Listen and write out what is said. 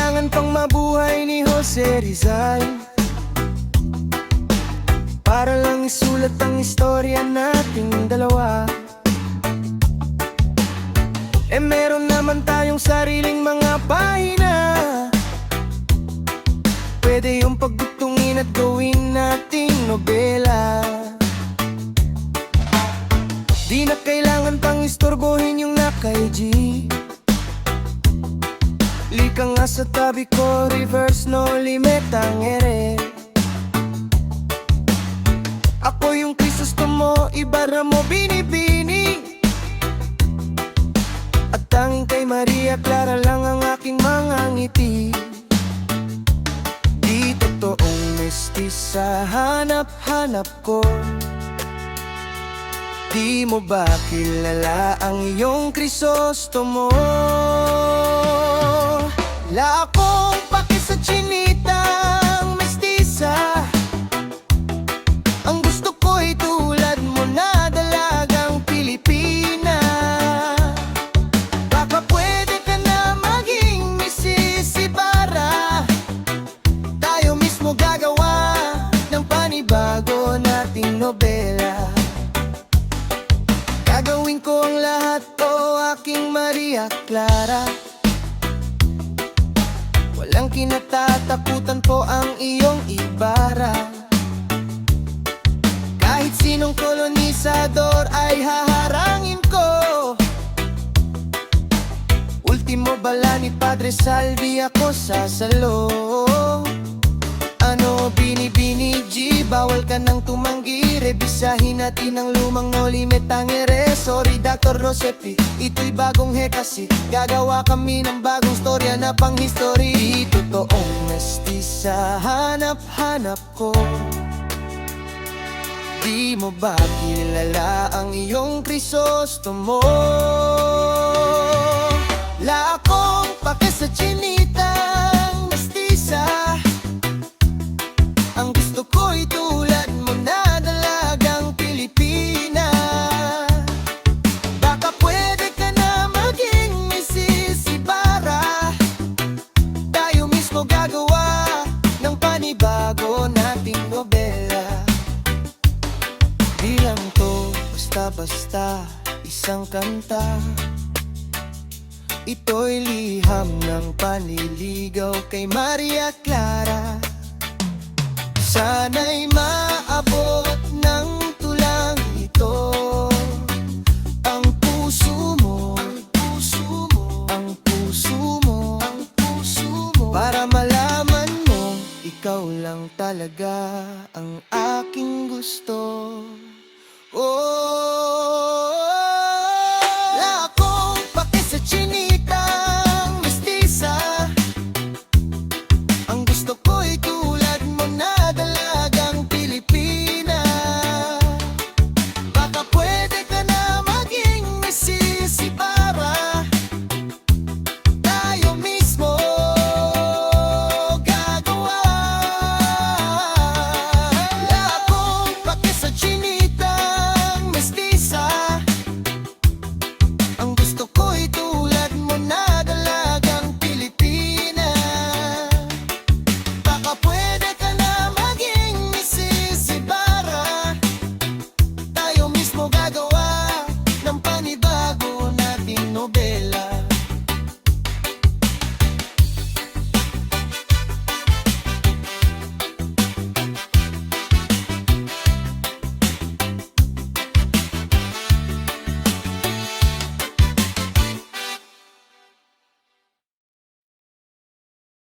kailangan pang mabuhay ni Jose Rizal para lang isulat ang istorya nating dalawa. Meron naman tayong sariling mga pahina, pwede yung pagdugtungin at gawin nating nobela. Di na kailangan pang istorbohin yung naka-IG. Lika nga sa tabi ko, reverse no limit ang ere. Ako yung Crisostomo, Ibarra mo binibini. At tanging kay Maria Clara lang ang aking mga ngiti. Di totoong mestiza, hanap-hanap ko. Di mo ba kilala ang iyong Crisostomo? Wala akong paki sa chinitang mestiza. Ang gusto ko'y tulad mo na dalagang Pilipina. Baka pwede ka na maging Mrs. Ibarra. Tayo mismo gagawa ng panibago nating nobela. Gagawin ko ang lahat, aking Maria Clara. Walang kinatatakutan po ang iyong Ibarra. Kahit sinong kolonisador ay haharangin ko. Ultimo bala ni Padre Salvi, ako sasalo. Ano binibini G, bawal ka nang tumanggi. Rebisahin natin ang lumang no limit ang ere. Sorry Dr. Rosepi, ito'y bagong hekasi. Gagawa kami ng bagong storya na pang history. Di totoong mestiza, hanap-hanap ko. Di mo ba kilala ang iyong Crisostomo? La akong pake sa chinitang mestiza. Ang gusto ko'y tulad mo na dalagang Pilipina. Baka pwede ka na maging Mrs. Ibarra. Tayo mismo gagawa ng panibago nating nobela. Di lang to basta-basta isang kanta. Ito'y liham ng panliligaw kay Maria Clara. Sana'y maabot ng tulang ito ang puso mo, ang puso mo, ang puso mo, ang puso mo. Para malaman mo, ikaw lang talaga ang aking gusto. Oh.